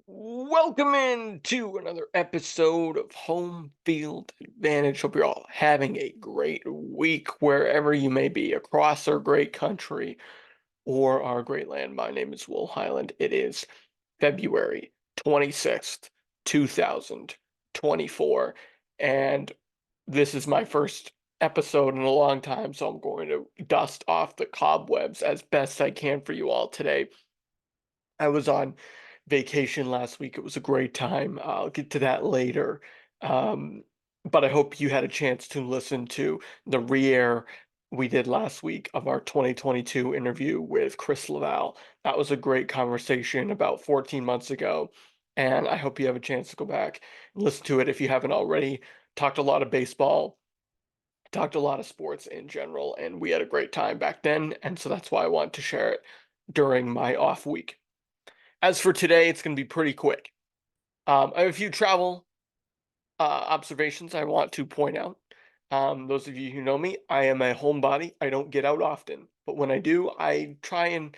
Welcome in to another episode of Home Field Advantage. Hope you're all having a great week wherever you may be across our great country or our great land. My name is Will Highland. It is February 26th, 2024, and this is my first episode in a long time, so I'm going to dust off the cobwebs as best I can for you all today. I was on vacation last week. It was a great time. I'll get to that later. Um, but I hope you had a chance to listen to the re-air we did last week of our 2022 interview with Chris Laval. That was a great conversation about 14 months ago, and I hope you have a chance to go back and listen to it if you haven't already. Talked a lot of baseball, talked a lot of sports in general, and we had a great time back then, and so that's why I want to share it during my off week. As for today, it's going to be pretty quick. I have a few travel observations I want to point out. Those of you who know me, I am a homebody. I don't get out often, but when I do, I try and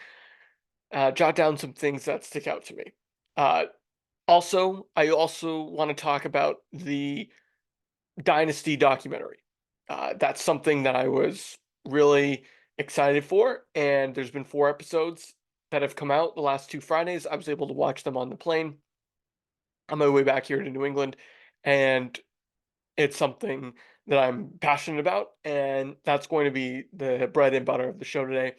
jot down some things that stick out to me. Uh, I also want to talk about the Dynasty documentary. That's something that I was really excited for, and there's been 4 episodes that have come out the last 2 Fridays. I was able to watch them on the plane on my way back here to New England, and it's something that I'm passionate about, and that's going to be the bread and butter of the show today.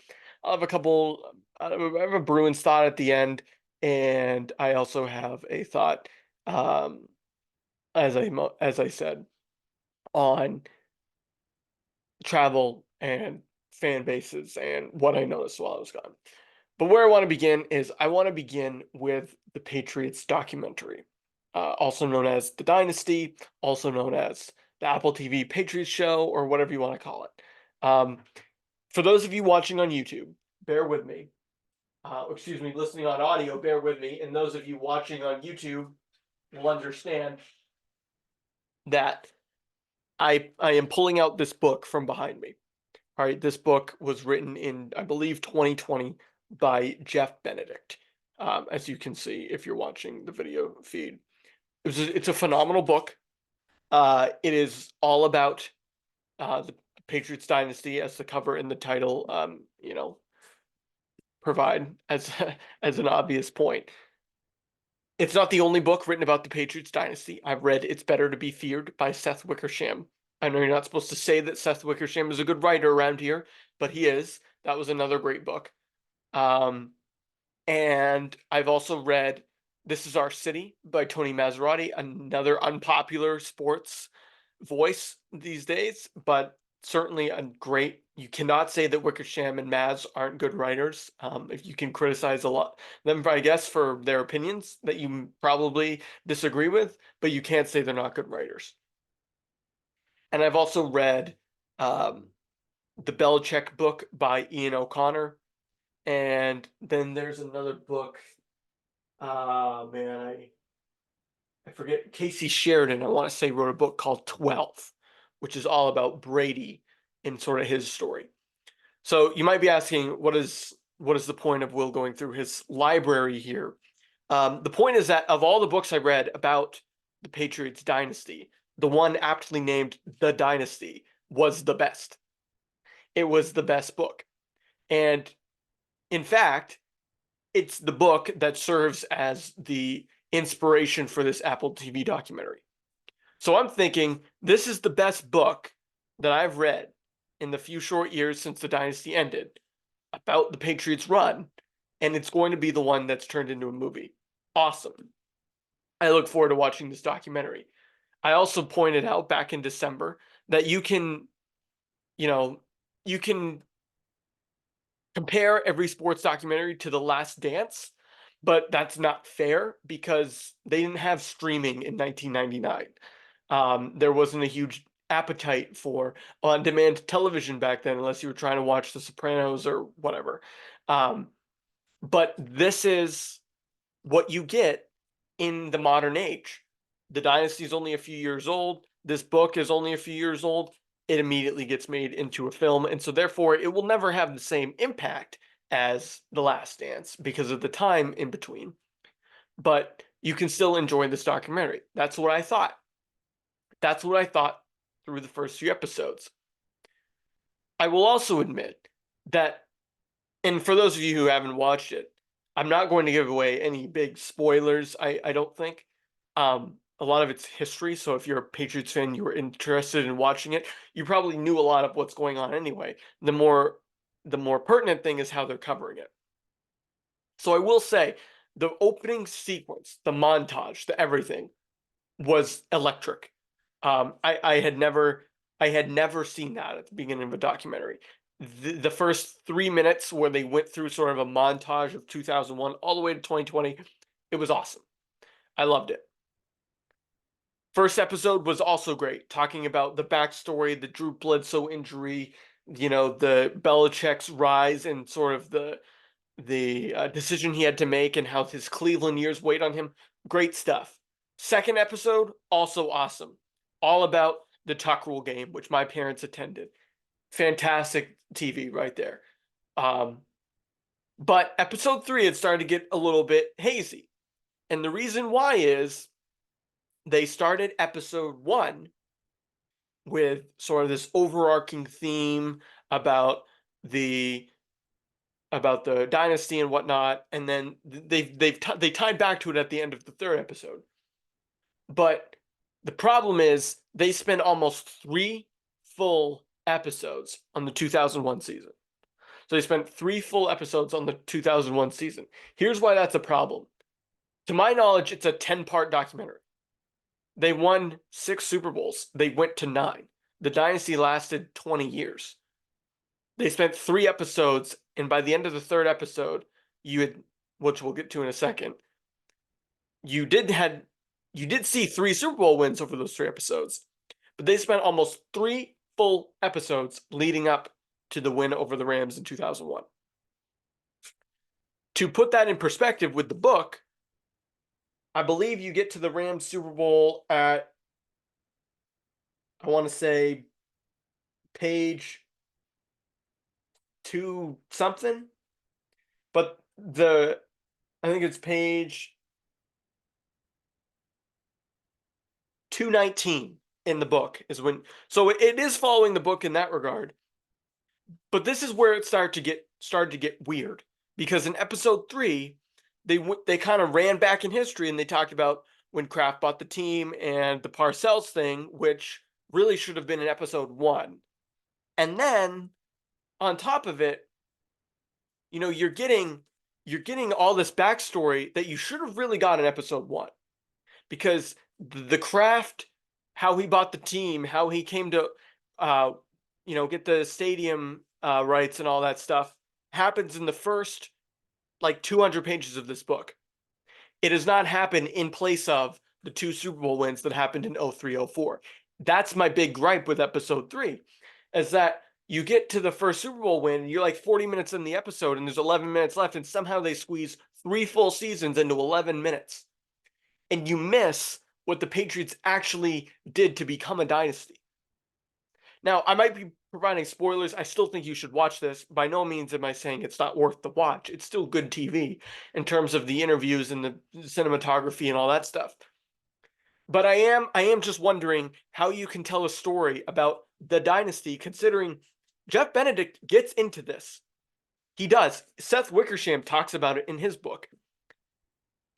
I'll have a couple. I have a Bruins thought at the end, and I also have a thought, um, as I said, on travel and fan bases and what I noticed while I was gone. But where I want to begin is I want to begin with the Patriots documentary, also known as The Dynasty, also known as the Apple TV Patriots Show, or whatever you want to call it. Um, for those of you watching on YouTube, bear with me. Excuse me, listening on audio, bear with me. And those of you watching on YouTube will understand that I am pulling out this book from behind me. All right, this book was written in, I believe, 2020 by Jeff Benedict, as you can see if you're watching the video feed. It's a phenomenal book. It is all about the Patriots dynasty, as the cover and the title, provide as as an obvious point. It's not the only book written about the Patriots dynasty. I've read It's Better to Be Feared by Seth Wickersham. I know you're not supposed to say that Seth Wickersham is a good writer around here, but he is. That was another great book. Um, and I've also read This Is Our City by Tony Maserati, another unpopular sports voice these days, but certainly a great. You cannot say that Wickersham and Maz aren't good writers. If you can criticize a lot them, I guess, for their opinions that you probably disagree with, but you can't say they're not good writers. And I've also read um, the Belichick book by Ian O'Connor, and then there's another book. Man, I forget. Casey Sheridan, I want to say, wrote a book called 12, which is all about Brady and sort of his story. So you might be asking, what is the point of Will going through his library here? The point is that of all the books I read about the Patriots dynasty, the one aptly named The Dynasty was the best. It was the best book. And in fact, it's the book that serves as the inspiration for this Apple TV documentary. So I'm thinking this is the best book that I've read in the few short years since the dynasty ended about the Patriots run, and it's going to be the one that's turned into a movie. Awesome. I look forward to watching this documentary. I also pointed out back in December that you know, you can compare every sports documentary to The Last Dance, but that's not fair because they didn't have streaming in 1999. There wasn't a huge appetite for on-demand television back then, unless you were trying to watch The Sopranos or whatever. Um, but this is what you get in the modern age. The Dynasty is only a few years old. This book is only a few years old. It immediately gets made into a film, and so therefore it will never have the same impact as The Last Dance because of the time in between. But you can still enjoy this documentary. That's what I thought. That's what I thought through the first few episodes. I will also admit that, and for those of you who haven't watched it, I'm not going to give away any big spoilers, I don't think. A lot of it's history, so if you're a Patriots fan, you were interested in watching it, you probably knew a lot of what's going on anyway. The more pertinent thing is how they're covering it. So I will say, the opening sequence, the montage, the everything was electric. I had never seen that at the beginning of a documentary. The first 3 minutes where they went through sort of a montage of 2001 all the way to 2020, it was awesome. I loved it. First episode was also great, talking about the backstory, the Drew Bledsoe injury, the Belichick's rise and sort of the decision he had to make and how his Cleveland years weighed on him. Great stuff. Second episode, also awesome. All about the Tuck Rule game, which my parents attended. Fantastic TV right there. But episode 3, it started to get a little bit hazy. And the reason why is they started episode 1 with sort of this overarching theme about the Dynasty and whatnot, and then they tied back to it at the end of the 3rd episode. But the problem is they spend almost 3 full episodes on the 2001 season. So they spent 3 full episodes on the 2001 season. Here's why that's a problem. To my knowledge, it's a 10-part documentary. They won 6 Super Bowls. They went to 9. The Dynasty lasted 20 years. They spent 3 episodes, and by the end of the 3rd episode, which we'll get to in a second, you did see 3 Super Bowl wins over those 3 episodes, but they spent almost 3 full episodes leading up to the win over the Rams in 2001. To put that in perspective with the book, I believe you get to the Rams Super Bowl at, I want to say, page 2 something, but I think it's page 219 in the book is when, so it is following the book in that regard. But this is where it started to get weird, because in episode 3, they kind of ran back in history and they talked about when Kraft bought the team and the Parcells thing, which really should have been in episode 1. And then on top of it, you're getting all this backstory that you should have really got in episode 1, because the Kraft, how he bought the team, how he came to get the stadium rights and all that stuff happens in the first 200 pages of this book. It does not happen in place of the 2 Super Bowl wins that happened in 03-04. That's my big gripe with episode 3, is that you get to the first Super Bowl win, you're 40 minutes in the episode, and there's 11 minutes left, and somehow they squeeze 3 full seasons into 11 minutes. And you miss what the Patriots actually did to become a dynasty. Now, I might be providing spoilers. I still think you should watch this. By no means am I saying it's not worth the watch. It's still good TV in terms of the interviews and the cinematography and all that stuff. But I am just wondering how you can tell a story about the dynasty, considering Jeff Benedict gets into this. He does. Seth Wickersham talks about it in his book.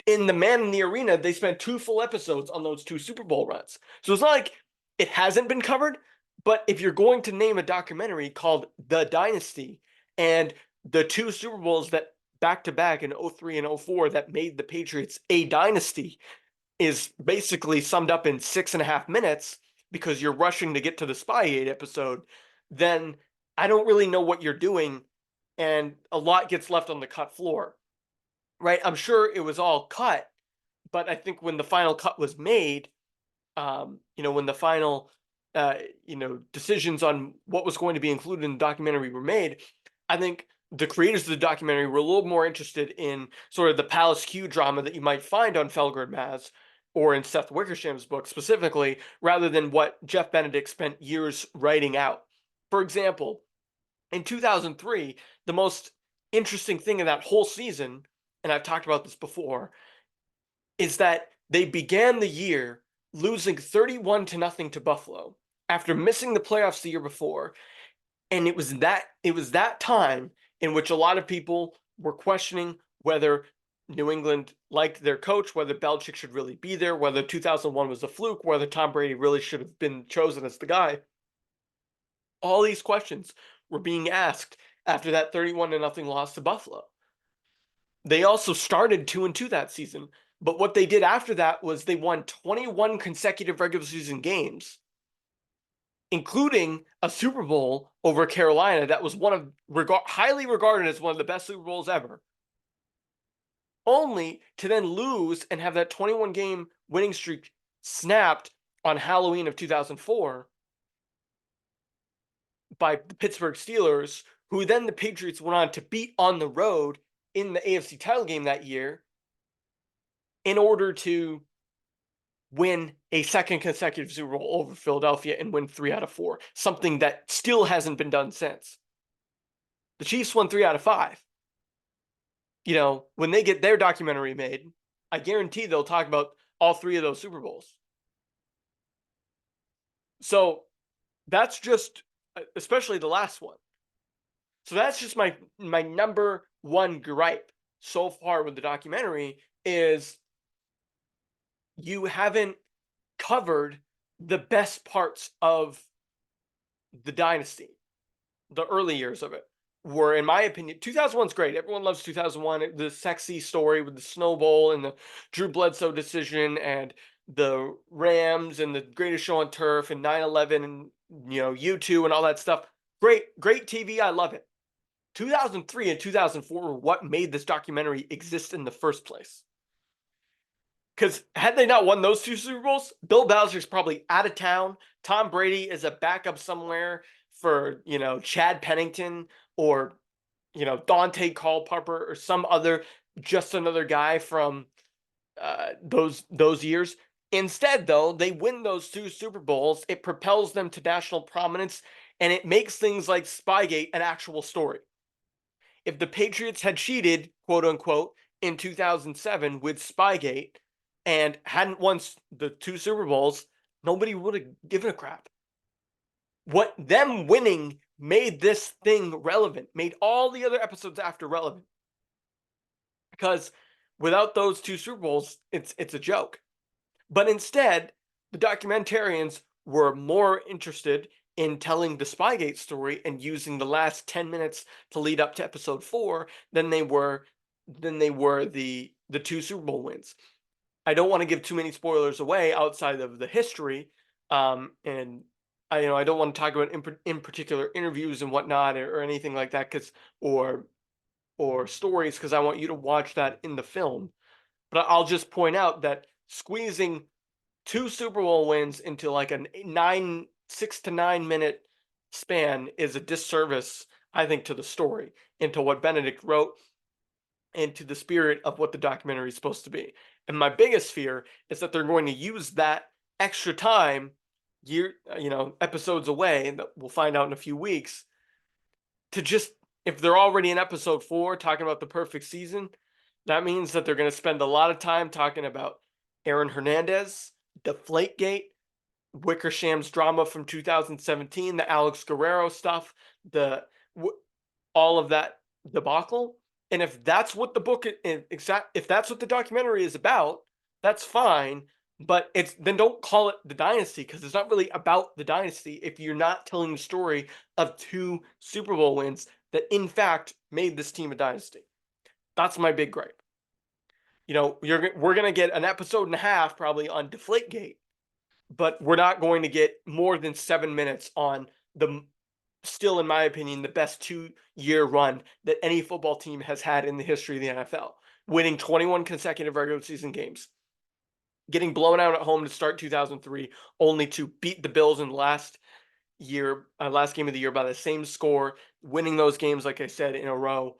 In The Man in the Arena, they spent 2 full episodes on those 2 Super Bowl runs. So it's not like it hasn't been covered, but if you're going to name a documentary called The Dynasty and the 2 Super Bowls that back-to-back in 03 and 04 that made the Patriots a dynasty is basically summed up in 6.5 minutes because you're rushing to get to the Spygate episode, then I don't really know what you're doing, and a lot gets left on the cut floor, right? I'm sure it was all cut, but I think when the final cut was made, when the final, decisions on what was going to be included in the documentary were made, I think the creators of the documentary were a little more interested in sort of the Palace Q drama that you might find on Felger and Maz, or in Seth Wickersham's book specifically, rather than what Jeff Benedict spent years writing out. For example, in 2003, the most interesting thing of that whole season, and I've talked about this before, is that they began the year losing 31-0 to Buffalo after missing the playoffs the year before. And it was that time in which a lot of people were questioning whether New England liked their coach, whether Belichick should really be there, whether 2001 was a fluke, whether Tom Brady really should have been chosen as the guy. All these questions were being asked after that 31-0 loss to Buffalo. They also started 2-2 that season, but what they did after that was they won 21 consecutive regular season games, including a Super Bowl over Carolina that was highly regarded as one of the best Super Bowls ever, only to then lose and have that 21 game winning streak snapped on Halloween of 2004 by the Pittsburgh Steelers, who then the Patriots went on to beat on the road in the AFC title game that year in order to win a second consecutive Super Bowl over Philadelphia and win 3 out of 4, something that still hasn't been done since. The Chiefs won 3 out of 5. You know, when they get their documentary made, I guarantee they'll talk about all 3 of those Super Bowls. So that's just, especially the last one. So that's just my number one gripe so far with the documentary is you haven't covered the best parts of the Dynasty. The early years of it were, in my opinion, 2001's great. Everyone loves 2001. The sexy story with the Snow Bowl and the Drew Bledsoe decision and the Rams and the greatest show on turf and 9/11 and, you know, U2 and all that stuff. Great TV. I love it. 2003 and 2004 were what made this documentary exist in the first place. Because had they not won those 2 Super Bowls, Bill Belichick's probably out of town. Tom Brady is a backup somewhere for, you know, Chad Pennington or, you know, Dante Culpepper or some other, just another guy from those years. Instead, though, they win those 2 Super Bowls. It propels them to national prominence, and it makes things like Spygate an actual story. If the Patriots had cheated, quote unquote, in 2007 with Spygate and hadn't won the 2 Super Bowls, nobody would have given a crap. What them winning made this thing relevant, made all the other episodes after relevant. Because without those 2 Super Bowls, it's a joke. But instead, the documentarians were more interested in telling the Spygate story and using the last 10 minutes to lead up to episode 4 than they were the 2 Super Bowl wins. I don't want to give too many spoilers away outside of the history, and I don't want to talk about in particular interviews and whatnot or anything like that, or stories, because I want you to watch that in the film. But I'll just point out that squeezing 2 Super Bowl wins into like a 6 to 9 minute span is a disservice, I think, to the story and to what Benedict wrote and to the spirit of what the documentary is supposed to be. And my biggest fear is that they're going to use that extra time, episodes away, that we'll find out in a few weeks, to just, if they're already in episode 4 talking about the perfect season, that means that they're going to spend a lot of time talking about Aaron Hernandez, Deflategate, Wickersham's drama from 2017, the Alex Guerrero stuff, all of that debacle. And if that's what the book, if that's what the documentary is about, that's fine. But then don't call it the Dynasty, because it's not really about the Dynasty if you're not telling the story of 2 Super Bowl wins that in fact made this team a dynasty. That's my big gripe. You know, we're gonna get an episode and a half probably on Deflategate, but we're not going to get more than 7 minutes on the, still in my opinion, the best 2-year run that any football team has had in the history of the NFL, winning 21 consecutive regular season games, getting blown out at home to start 2003, only to beat the Bills in the last game of the year by the same score, winning those games, like I said, in a row,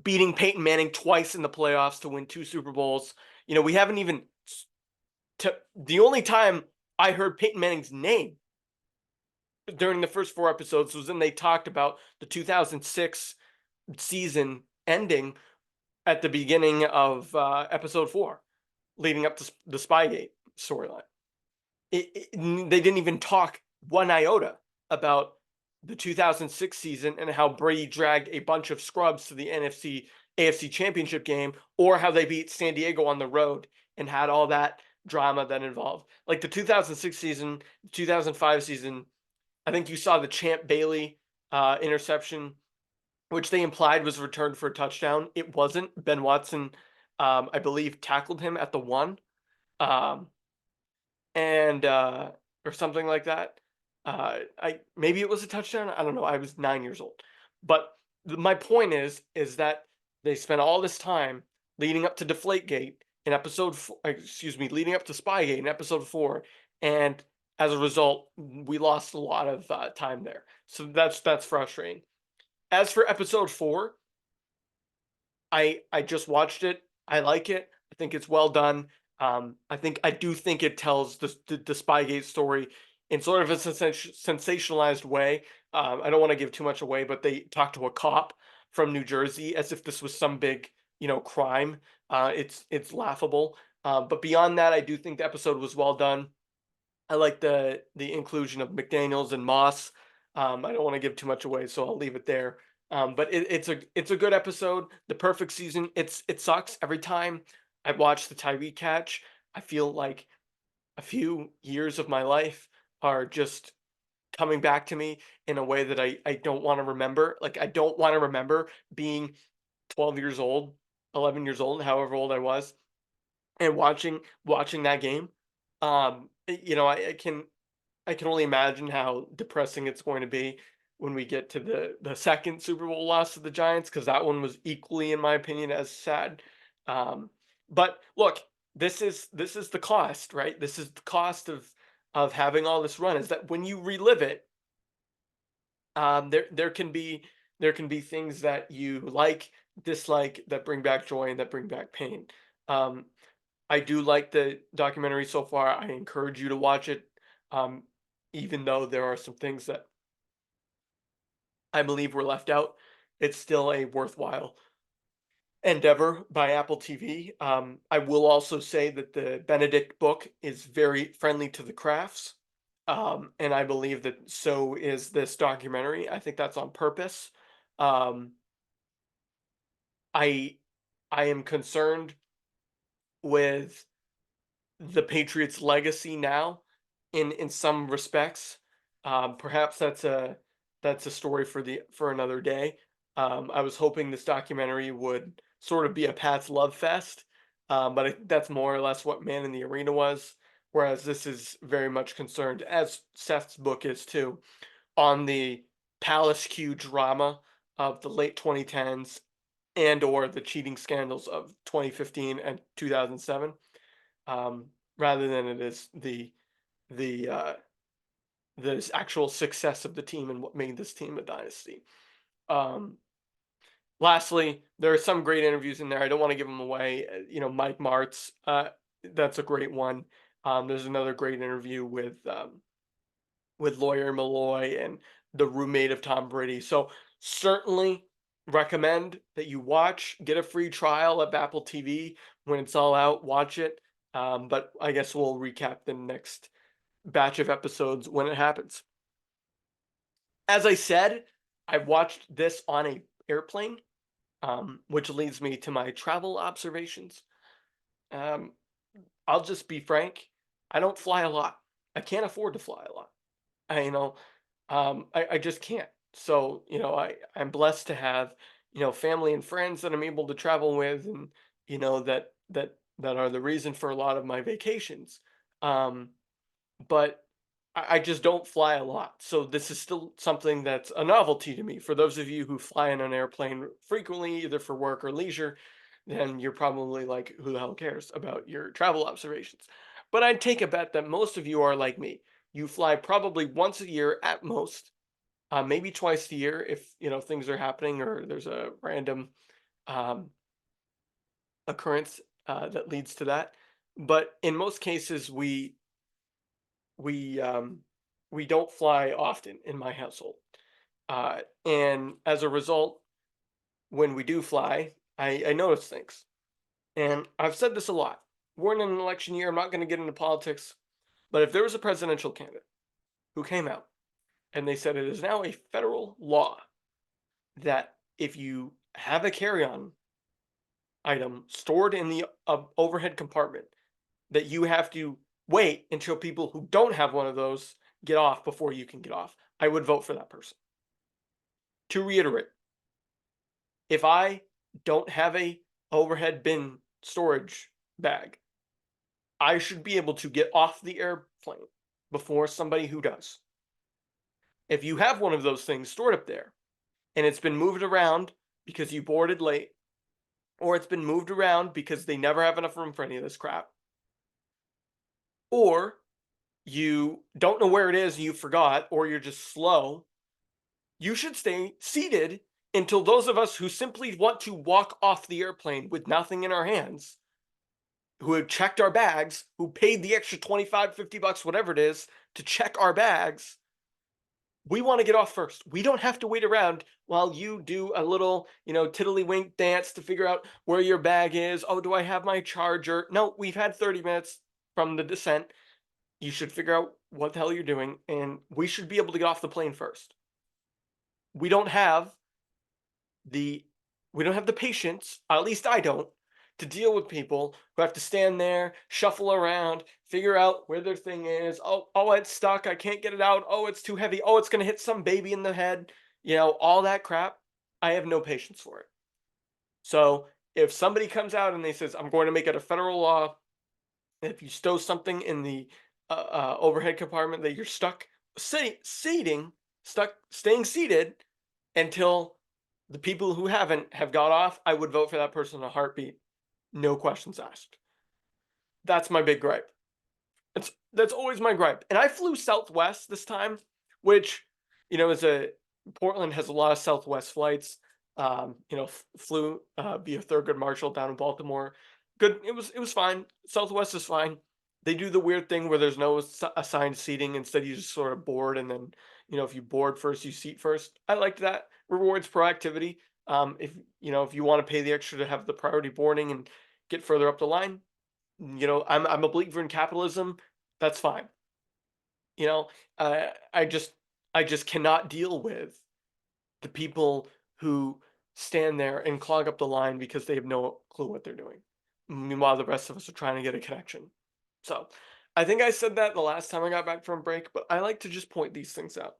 beating Peyton Manning twice in the playoffs to win 2 Super Bowls. You know, we haven't even, the only time I heard Peyton Manning's name during the first 4 episodes was when they talked about the 2006 season ending at the beginning of episode 4. leading up to the Spygate storyline. They didn't even talk one iota about the 2006 season and how Brady dragged a bunch of scrubs to the AFC Championship game, or how they beat San Diego on the road and had all that drama that involved. Like the 2006 season, 2005 season, I think you saw the Champ Bailey interception, which they implied was returned for a touchdown. It wasn't. Ben Watson, I believe, tackled him at the one. Um, and or something like that. I maybe it was a touchdown. I don't know. I was 9 years old, but my point is that they spent all this time leading up to Deflategate in excuse me, leading up to Spygate in episode 4, and as a result, we lost a lot of time there. So that's frustrating. As for episode 4, I just watched it. I like it. I think it's well done. I do think it tells the Spygate story in sort of a sensationalized way. I don't want to give too much away, but they talk to a cop from New Jersey as if this was some big, crime. It's laughable. But beyond that, I do think the episode was well done. I like the inclusion of McDaniels and Moss. I don't want to give too much away, so I'll leave it there. But it's a good episode. The perfect season. It sucks every time I watch the Tyreek catch. I feel like a few years of my life are just coming back to me in a way that I don't want to remember. Like I don't want to remember being 12 years old, 11 years old, however old I was, and watching that game. I can only imagine how depressing it's going to be when we get to the second Super Bowl loss to the Giants, because that one was equally, in my opinion, as sad. Um, but look, this is the cost, right? This is the cost of having all this run, is that when you relive it, there can be things that you like, dislike, that bring back joy and that bring back pain. Um, I do like the documentary so far. I encourage you to watch it, um, even though there are some things that I believe were left out. It's still a worthwhile endeavor by Apple TV. I will also say that the Benedict book is very friendly to the crafts, and I believe that so is this documentary. I think that's on purpose. Um, I I am concerned with the Patriots' legacy now, in some respects. Perhaps that's a story for another day. I was hoping this documentary would sort of be a Pat's love fest, but I think that's more or less what Man in the Arena was. Whereas this is very much concerned, as Seth's book is too, on the Palace Q drama of the late 2010s and or the cheating scandals of 2015 and 2007, um, rather than it is the the actual success of the team and what made this team a dynasty. Um, Lastly, there are some great interviews in there. I don't want to give them away. Mike Martz, that's a great one. There's another great interview with lawyer Malloy and the roommate of Tom Brady. So certainly recommend that you watch. Get a free trial of Apple TV when it's all out. Watch it. But I guess we'll recap the next batch of episodes when it happens. As I said, I watched this on a airplane, which leads me to my travel observations. Um, I'll just be frank. I don't fly a lot. I can't afford to fly a lot. I just can't. So, I'm blessed to have, family and friends that I'm able to travel with, and, that are the reason for a lot of my vacations. Um, but I just don't fly a lot. So this is still something that's a novelty to me. For those of you who fly in an airplane frequently, either for work or leisure, then you're probably like, who the hell cares about your travel observations? But I'd take a bet that most of you are like me. You fly probably once a year at most, maybe twice a year if things are happening or there's a random um, occurrence that leads to that. But in most cases, we um, we don't fly often in my household, and as a result, when we do fly, I notice things. And I've said this a lot. we're in an election year. I'm not going to get into politics, but if there was a presidential candidate who came out and they said it is now a federal law that if you have a carry-on item stored in the overhead compartment, that you have to wait until people who don't have one of those get off before you can get off, I would vote for that person. To reiterate, if I don't have a overhead bin storage bag, I should be able to get off the airplane before somebody who does. If you have one of those things stored up there and it's been moved around because you boarded late, or it's been moved around because they never have enough room for any of this crap, or you don't know where it is and you forgot, or you're just slow, you should stay seated until those of us who simply want to walk off the airplane with nothing in our hands, who have checked our bags, who paid the extra 25, 50 bucks, whatever it is, to check our bags, we want to get off first. We don't have to wait around while you do a little, tiddlywink dance to figure out where your bag is. Oh, do I have my charger? No, we've had 30 minutes from the descent. You should figure out what the hell you're doing, and we should be able to get off the plane first. We don't have the patience, at least I don't, to deal with people who have to stand there, shuffle around, figure out where their thing is. Oh, it's stuck. I can't get it out. Oh, it's too heavy. Oh, it's going to hit some baby in the head. All that crap. I have no patience for it. So if somebody comes out and they says, I'm going to make it a federal law, if you stow something in the overhead compartment that you're stuck staying seated until the people who haven't have got off, I would vote for that person in a heartbeat. No questions asked. That's my big gripe. That's always my gripe. And I flew Southwest this time, which, Portland has a lot of Southwest flights. Flew via Thurgood Marshall down in Baltimore. Good. It was fine. Southwest is fine. They do the weird thing where there's no assigned seating. Instead, you just sort of board, and then, if you board first, you seat first. I liked that. Rewards proactivity. If you want to pay the extra to have the priority boarding and get further up the line, I'm a believer in capitalism. That's fine. I just cannot deal with the people who stand there and clog up the line because they have no clue what they're doing. Meanwhile, the rest of us are trying to get a connection. So I think I said that the last time I got back from break, but I like to just point these things out.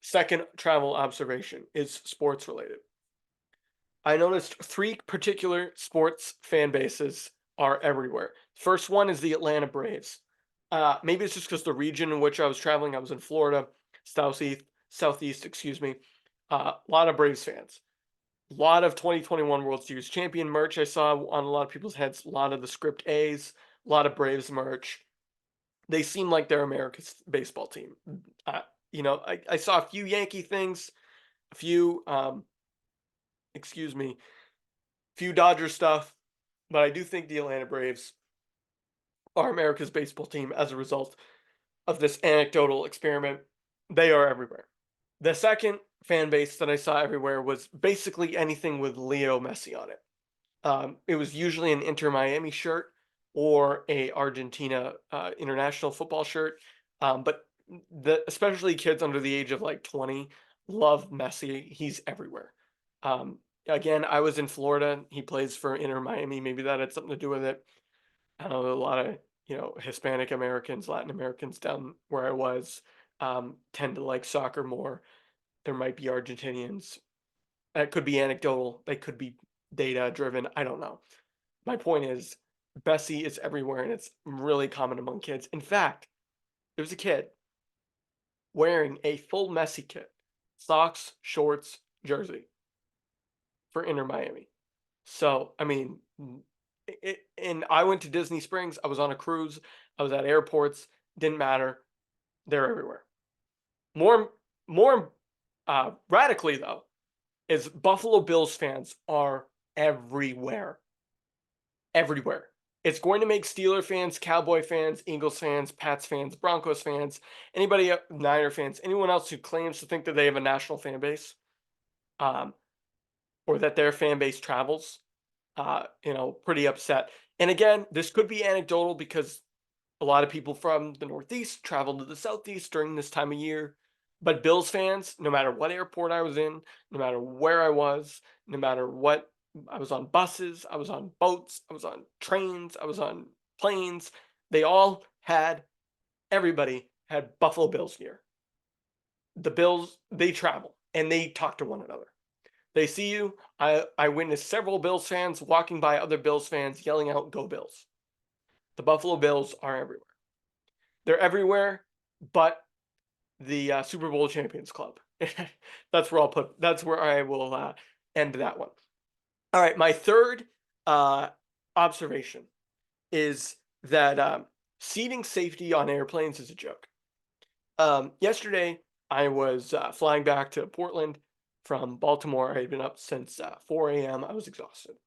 Second travel observation is sports related. I noticed 3 particular sports fan bases are everywhere. First one is the Atlanta Braves. Maybe it's just because the region in which I was traveling, I was in Florida, southeast, excuse me. A lot of Braves fans. A lot of 2021 World Series champion merch I saw on a lot of people's heads. A lot of the script A's, a lot of Braves merch. They seem like they're America's baseball team. I saw a few Yankee things, a few, few Dodger stuff, but I do think the Atlanta Braves are America's baseball team as a result of this anecdotal experiment. They are everywhere. The second fan base that I saw everywhere was basically anything with Leo Messi on it. It was usually an Inter Miami shirt or a Argentina international football shirt. But especially kids under the age of like 20 love Messi. He's everywhere. Again, I was in Florida. He plays for Inter Miami. Maybe that had something to do with it. I know a lot of, Hispanic Americans, Latin Americans down where I was tend to like soccer more. There might be Argentinians. That could be anecdotal. They could be data driven. I don't know. My point is, Bessie is everywhere, and it's really common among kids. In fact, there was a kid wearing a full Messi kit, socks, shorts, jersey for Inter Miami. So, I mean, and I went to Disney Springs. I was on a cruise. I was at airports. Didn't matter. They're everywhere. More radically though, is Buffalo Bills fans are everywhere. Everywhere. It's going to make Steeler fans, Cowboy fans, Eagles fans, Pats fans, Broncos fans, anybody, Niner fans, anyone else who claims to think that they have a national fan base, or that their fan base travels, pretty upset. And again, this could be anecdotal because a lot of people from the Northeast travel to the Southeast during this time of year. But Bills fans, no matter what airport I was in, no matter where I was, no matter what, I was on buses, I was on boats, I was on trains, I was on planes. They all had, everybody had Buffalo Bills gear. The Bills, they travel and they talk to one another. They see you. I witnessed several Bills fans walking by other Bills fans yelling out, "Go Bills." The Buffalo Bills are everywhere. They're everywhere, but the Super Bowl champions club. That's where I'll put. That's where I will end that one. All right, my third observation is that seating safety on airplanes is a joke. Yesterday, I was flying back to Portland from Baltimore. I had been up since 4 a.m. I was exhausted.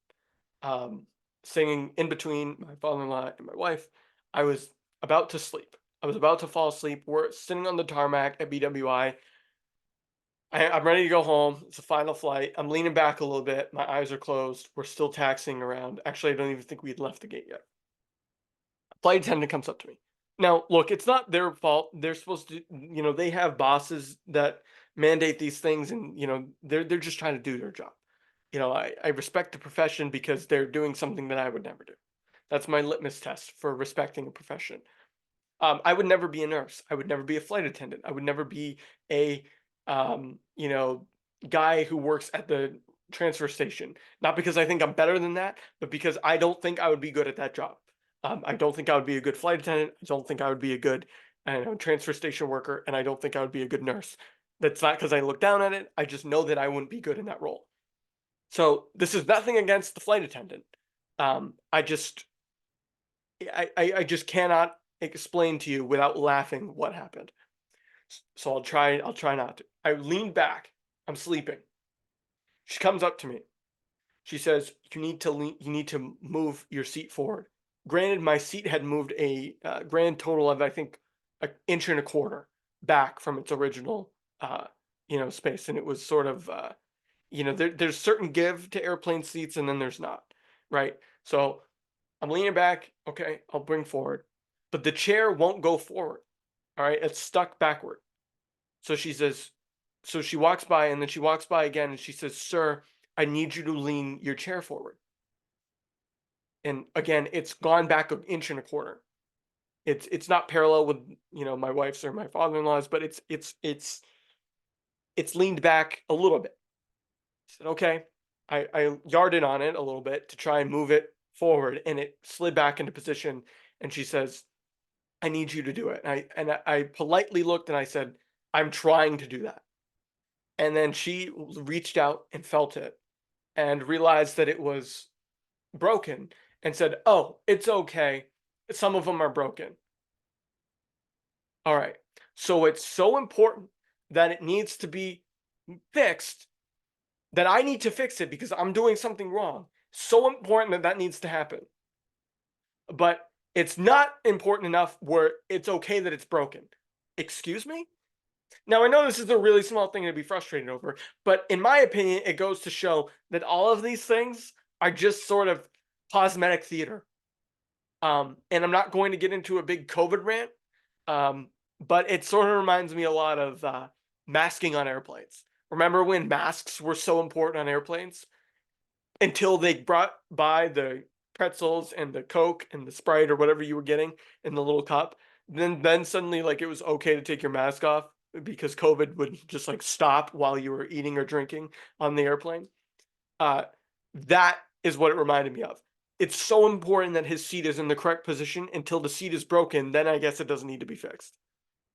Um, Singing in between my father-in-law and my wife. I was about to sleep. I was about to fall asleep. We're sitting on the tarmac at BWI. I'm ready to go home. It's the final flight. I'm leaning back a little bit. My eyes are closed. We're still taxiing around. Actually, I don't even think we had left the gate yet. Flight attendant comes up to me. Now, look, it's not their fault. They're supposed to, they have bosses that mandate these things, and they're just trying to do their job. I respect the profession because they're doing something that I would never do. That's my litmus test for respecting a profession. I would never be a nurse. I would never be a flight attendant. I would never be a, um, you know, guy who works at the transfer station. Not because I think I'm better than that, but because I don't think I would be good at that job. I don't think I would be a good flight attendant. I don't think I would be a good, transfer station worker, and I don't think I would be a good nurse. That's not because I look down at it. I just know that I wouldn't be good in that role. So this is nothing against the flight attendant. I just I just cannot explain to you without laughing what happened. So I'll try not to. I lean back. I'm sleeping. She comes up to me. She says, you need to move your seat forward. Granted, my seat had moved a grand total of, I think, an inch and a quarter back from its original, space. And it was sort of, there's certain give to airplane seats and then there's not, right? So I'm leaning back. Okay, I'll bring forward. But the chair won't go forward. All right, it's stuck backward. So she says, so she walks by and then she walks by again and she says, "Sir, I need you to lean your chair forward." And again, it's gone back an inch and a quarter. It's not parallel with my wife's or my father-in-law's, but it's leaned back a little bit. I said, okay. I yarded on it a little bit to try and move it forward, and it slid back into position. And she says, "I need you to do it." And I politely looked and I said, "I'm trying to do that." And then she reached out and felt it and realized that it was broken and said, "Oh, it's okay. Some of them are broken." All right. So it's so important that it needs to be fixed that I need to fix it because I'm doing something wrong. So important that that needs to happen. But it's not important enough where it's okay that it's broken. Excuse me? Now, I know this is a really small thing to be frustrated over, but in my opinion, it goes to show that all of these things are just sort of cosmetic theater. And I'm not going to get into a big COVID rant, but it sort of reminds me a lot of masking on airplanes. Remember when masks were so important on airplanes? Until they brought by the pretzels and the Coke and the Sprite or whatever you were getting in the little cup. Then suddenly like it was okay to take your mask off because COVID would just like stop while you were eating or drinking on the airplane. Uh, that is what it reminded me of. It's so important that his seat is in the correct position until the seat is broken. Then I guess it doesn't need to be fixed,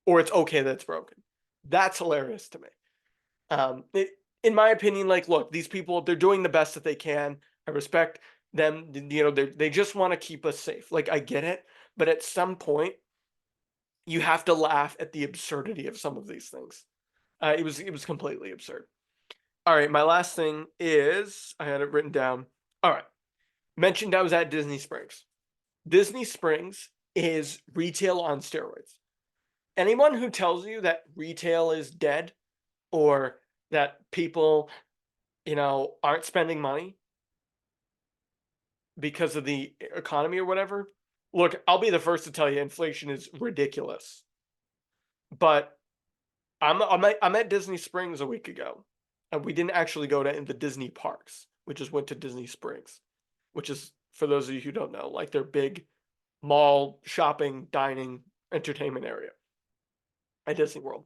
or it's okay that it's broken. That's hilarious to me. In my opinion, like, look, these people, they're doing the best that they can. I respect them. They just want to keep us safe. Like, I get it, but at some point, you have to laugh at the absurdity of some of these things. It was completely absurd. All right, my last thing is I had it written down. All right, mentioned I was at Disney Springs. Disney Springs is retail on steroids. Anyone who tells you that retail is dead or that people aren't spending money, because of the economy or whatever. Look, I'll be the first to tell you inflation is ridiculous. But I'm at Disney Springs a week ago, and we didn't actually go to the Disney parks. We just went to Disney Springs, which is, for those of you who don't know, like their big mall, shopping, dining, entertainment area at Disney World.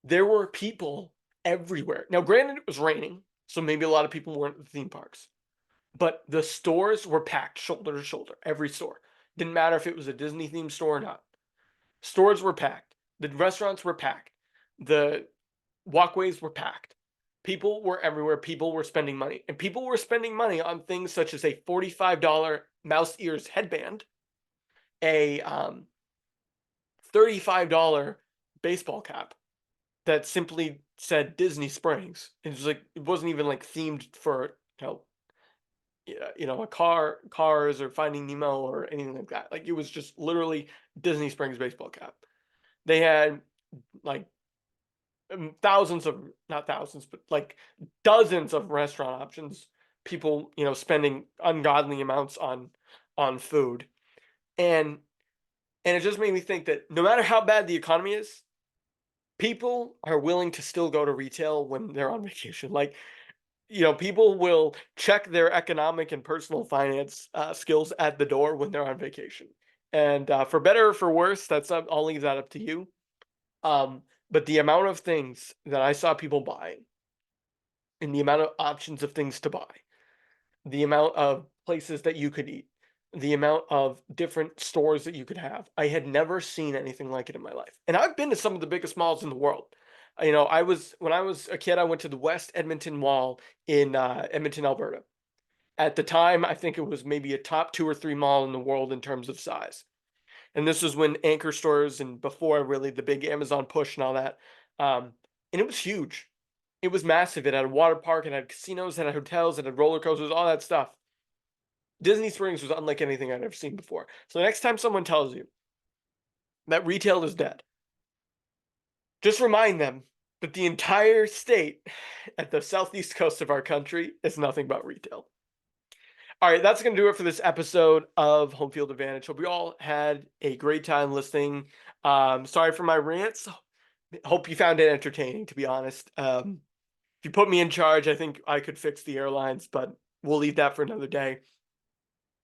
There were people everywhere. Now, granted, it was raining, so maybe a lot of people weren't at the theme parks, but the stores were packed shoulder to shoulder. Every store. Didn't matter if it was a Disney themed store or not. Stores were packed. The restaurants were packed. The walkways were packed. People were everywhere. People were spending money. And people were spending money on things such as a $45 mouse ears headband, a $35 baseball cap that simply said Disney Springs. It was like, it wasn't even like themed for, a cars or Finding Nemo or anything like that. Like, it was just literally Disney Springs baseball cap. They had like thousands of, not thousands, but like dozens of restaurant options. People, spending ungodly amounts on food, and it just made me think that no matter how bad the economy is, people are willing to still go to retail when they're on vacation. Like, people will check their economic and personal finance skills at the door when they're on vacation. And for better or for worse, I'll leave that up to you. But the amount of things that I saw people buying, and the amount of options of things to buy, the amount of places that you could eat, the amount of different stores that you could have, I had never seen anything like it in my life. And I've been to some of the biggest malls in the world. When I was a kid, I went to the West Edmonton Mall in Edmonton, Alberta. At the time, I think it was maybe a top 2 or 3 mall in the world in terms of size. And this was when anchor stores and before really the big Amazon push and all that. And it was huge. It was massive. It had a water park, it had casinos, it had hotels, it had roller coasters, all that stuff. Disney Springs was unlike anything I'd ever seen before. So the next time someone tells you that retail is dead, just remind them that the entire state at the southeast coast of our country is nothing but retail. All right, that's going to do it for this episode of Home Field Advantage. Hope you all had a great time listening. Sorry for my rants. Hope you found it entertaining, to be honest. If you put me in charge, I think I could fix the airlines, but we'll leave that for another day.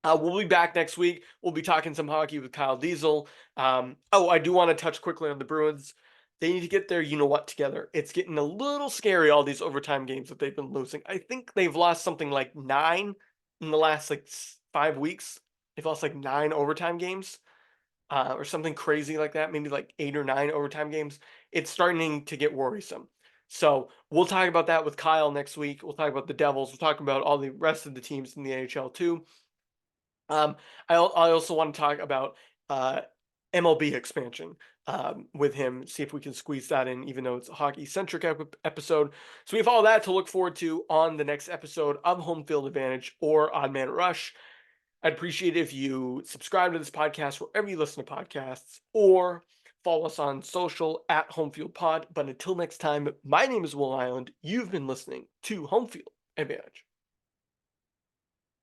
We'll be back next week. We'll be talking some hockey with Kyle Diesel. I do want to touch quickly on the Bruins. They need to get their you-know-what together. It's getting a little scary, all these overtime games that they've been losing. I think they've lost something like 9 in the last 5 weeks. They've lost 9 overtime games, or something crazy like that. Maybe 8 or 9 overtime games. It's starting to get worrisome. So we'll talk about that with Kyle next week. We'll talk about the Devils. We'll talk about all the rest of the teams in the NHL too. I also want to talk about MLB expansion with him, see if we can squeeze that in, even though it's a hockey-centric episode. So we have all that to look forward to on the next episode of Home Field Advantage or Odd Man Rush. I'd appreciate it if you subscribe to this podcast wherever you listen to podcasts, or follow us on social at Homefield Pod. But until next time, my name is Will Island. You've been listening to Home Field Advantage.